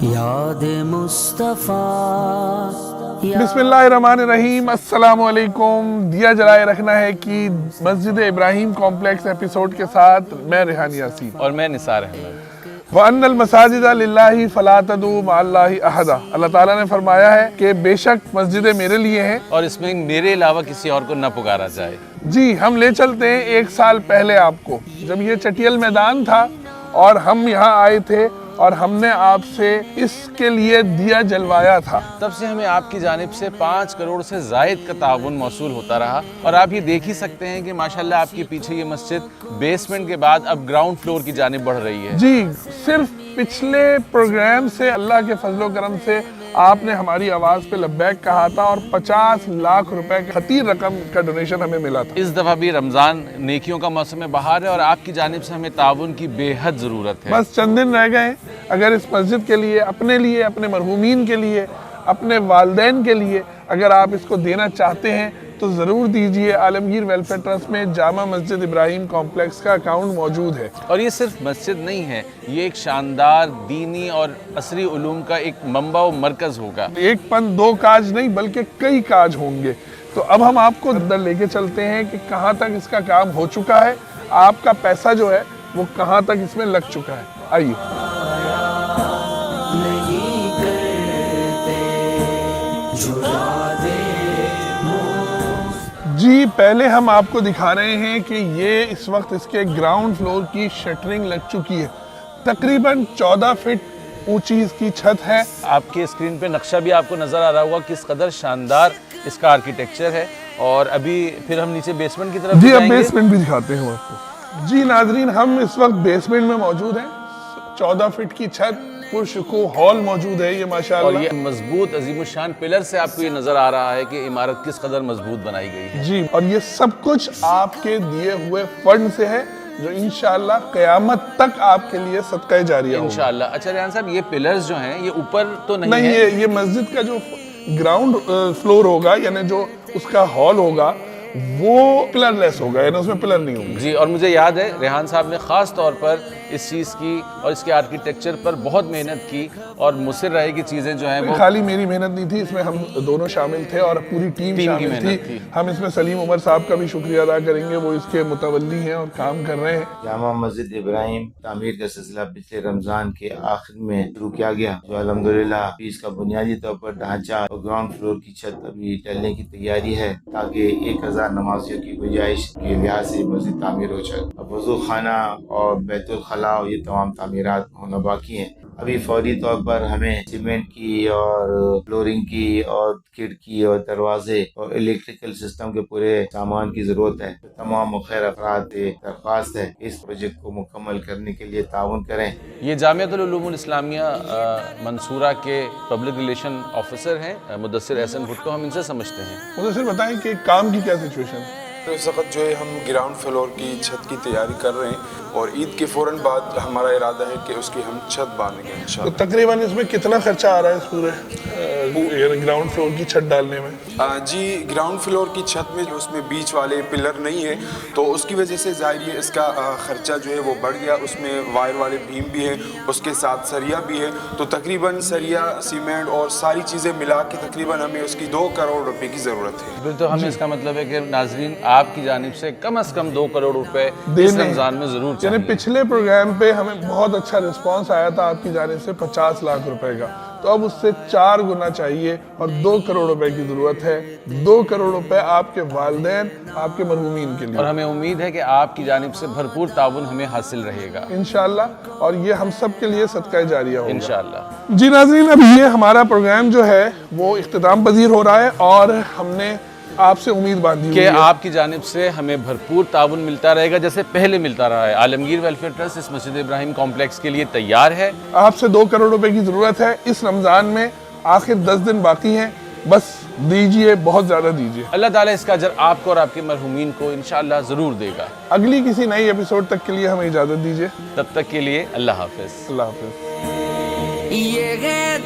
یاد مصطفیٰ बिस्मिल्लाहिर्रहमानिर्रहीम। अस्सलाम वालेकुम। दिया जलाए रखना है कि मस्जिद इब्राहिम कॉम्प्लेक्स एपिसोड के साथ मैं रेहान यासीन और मैं निसार अहमद। वअन्नल मसाजिदा लिल्लाहि फला तदू मअल्लाहि अहदा। अल्लाह ताला ने फरमाया है कि बेशक मस्जिदें मेरे लिए हैं और इसमें मेरे अलावा किसी और को न पुकारा जाए। जी। हम ले चलते हैं 1 साल पहले आपको, जब ये चटियल मैदान था और हम यहाँ आए थे और हमने आपसे इसके लिए दिया जलवाया था। तब से हमें आपकी जानिब से 5 करोड़ से जायद का ताउन मौसूल होता रहा और आप ये देख ही सकते हैं कि माशाल्लाह आपके पीछे ये मस्जिद बेसमेंट के बाद अब ग्राउंड फ्लोर की जानिब बढ़ रही है। जी, सिर्फ पिछले प्रोग्राम से अल्लाह के फजलो करम से आपने हमारी आवाज़ पे लब्बैक कहा था और 50 लाख रुपए की खतीर रकम का डोनेशन हमें मिला था। इस दफ़ा भी रमज़ान नेकियों का मौसम बहार है और आपकी जानिब से हमें ताउन की बेहद ज़रूरत है। बस चंद दिन रह गए। अगर इस मस्जिद के लिए, अपने मरहूमीन के लिए, अपने वालिदैन के लिए अगर आप इसको देना चाहते हैं तो ज़रूर दीजिए। आलमगीर वेलफेयर ट्रस्ट में जामा मस्जिद इब्राहिम कॉम्प्लेक्स का अकाउंट मौजूद है। और ये सिर्फ मस्जिद नहीं है, ये एक शानदार दीनी और असरी उलूम का एक मंबा व मरकज़ होगा। एक पन दो काज नहीं बल्कि कई काज होंगे। तो अब हम आपको अंदर लेके चलते हैं कि कहाँ तक इसका काम हो चुका है, आपका पैसा जो है वो कहाँ तक इसमें लग चुका है। आइए। नहीं करते जो यादें जी, पहले हम आपको दिखा रहे हैं कि ये इस वक्त इसके ग्राउंड फ्लोर की शटरिंग लग चुकी है। तकरीबन 14 फीट ऊंची इसकी छत है। आपके स्क्रीन पे नक्शा भी आपको नज़र आ रहा होगा किस कदर शानदार इसका आर्किटेक्चर है। और अभी फिर हम नीचे बेसमेंट की तरफ जी, अब जाएंगे। बेसमेंट भी दिखाते हैं आपको। जी नाजरीन, हम इस वक्त बेसमेंट में मौजूद हैं। 14 फीट की छत, पुरशुकू हॉल मौजूद है ये और माशाल्लाह। ये मजबूत अजीमुशान पिलर से आपको ये नज़र आ रहा है कि इमारत किस कदर मजबूत बनाई गई है। जी, और ये सब कुछ आपके दिए हुए फंड से है जो इंशाअल्लाह क़यामत तक आपके लिए सदका जारिया होगा इंशाअल्लाह। अच्छा रेहान साहब, ये पिलर्स जो हैं ये ऊपर तो नहीं नहीं, है? ये मस्जिद का जो ग्राउंड फ्लोर होगा, यानी जो उसका हॉल होगा वो पिलरलेस होगा, यानी उसमें पिलर नहीं होंगे। जी, और मुझे याद है रेहान साहब ने ख़ास तौर पर इस चीज़ की और इसके आर्किटेक्चर पर बहुत मेहनत की और मुसर रहे कि चीज़ें जो हैं वो खाली मेरी मेहनत नहीं थी, इसमें हम दोनों शामिल थे और पूरी टीम की शामिल मेहनत थी। थी। हम इसमें सलीम उमर साहब का भी शुक्रिया अदा करेंगे, वो इसके मुतवल्ली हैं और काम कर रहे हैं। जामा मस्जिद इब्राहिम तामीर का सिलसिला पिछले रमज़ान के आखिर में शुरू किया गया, जो अल्हम्दुलिल्लाह इसका बुनियादी तौर पर ढांचा और ग्राउंड फ्लोर की छत अभी डलने की तैयारी है, ताकि 1000 नमाजियों की गुंजाइश के लिहाज से मस्जिद तामीर हो जाए। अब वज़ू खाना और बैतुल खला ये तमाम तामीरात होना बाकी हैं। अभी फौरी तौर पर हमें सीमेंट की और फ्लोरिंग की और खिड़की और दरवाजे और इलेक्ट्रिकल सिस्टम के पूरे सामान की ज़रूरत है। तो तमाम मुखैर अफराद से दरख्वास्त है इस प्रोजेक्ट को मुकम्मल करने के लिए ताउन करें। ये जामियातुल उलूमुल इस्लामिया मंसूरा के पब्लिक रिलेशन ऑफिसर हैं मुदस्सिर एहसन भुट्टो, हम इनसे समझते हैं। मुझे सिर्फ बताएं कि काम की क्या सिचुएशन है। तो इस वक्त जो है हम ग्राउंड फ्लोर की छत की तैयारी कर रहे हैं और ईद के फ़ौरन बाद हमारा इरादा है कि उसकी हम छत बांधेंगे तो इंशाल्लाह। तकरीबन इसमें कितना खर्चा आ रहा है इस पूरे ग्राउंड फ्लोर की छत डालने में? जी, ग्राउंड फ्लोर की छत में उसमें बीच वाले पिलर नहीं है, तो उसकी वजह से ज़ाहिर है इसका ख़र्चा जो है वो बढ़ गया। उसमें वायर वाले बीम भी है, उसके साथ सरिया भी है, तो तकरीबन सरिया, सीमेंट और सारी चीज़ें मिला के तकरीबन हमें उसकी 2 करोड़ रुपए की ज़रूरत है। फिर तो हमें इसका मतलब है कि नाजरीन आपकी जानिब से कम 2 करोड़ रुपए इस देने रमज़ान में ज़रूर यानी चाहिए। पिछले प्रोग्राम पे हमें बहुत अच्छा रिस्पांस आया था आपकी जानिब से 50 लाख रुपए का, तो अब उससे 4 गुना चाहिए और 2 करोड़ रुपए की जरूरत है। 2 करोड़ रुपए आपके वालिदैन, आपके मरहूमीन के और लिए हमें उम्मीद है कि आपकी जानिब से भरपूर ताउन हमें हासिल रहेगा इंशाल्लाह, और ये हम सब के लिए सदका जारिया होगा इंशाल्लाह। जी नाज़रीन, अब ये हमारा प्रोग्राम जो है वो इख्तिताम पजीर हो रहा है और हमने आपसे उम्मीद बांधी हुई कि है आपकी जानिब से हमें भरपूर ताउन मिलता रहेगा जैसे पहले मिलता रहा है। आलमगीर वेलफेयर ट्रस्ट इस मस्जिद इब्राहिम कॉम्प्लेक्स के लिए तैयार है। आपसे 2 करोड़ रुपए की जरूरत है इस रमजान में। आखिर 10 दिन बाकी हैं, बस दीजिए, बहुत ज्यादा दीजिए। अल्लाह ताला इसका अजर आपको और आपके मरहूमीन को इंशाअल्लाह ज़रूर देगा। अगली किसी नई एपिसोड तक के लिए हमें इजाजत दीजिए। तब तक के लिए अल्लाह हाफिज़। अल्लाह हाफिज। ये है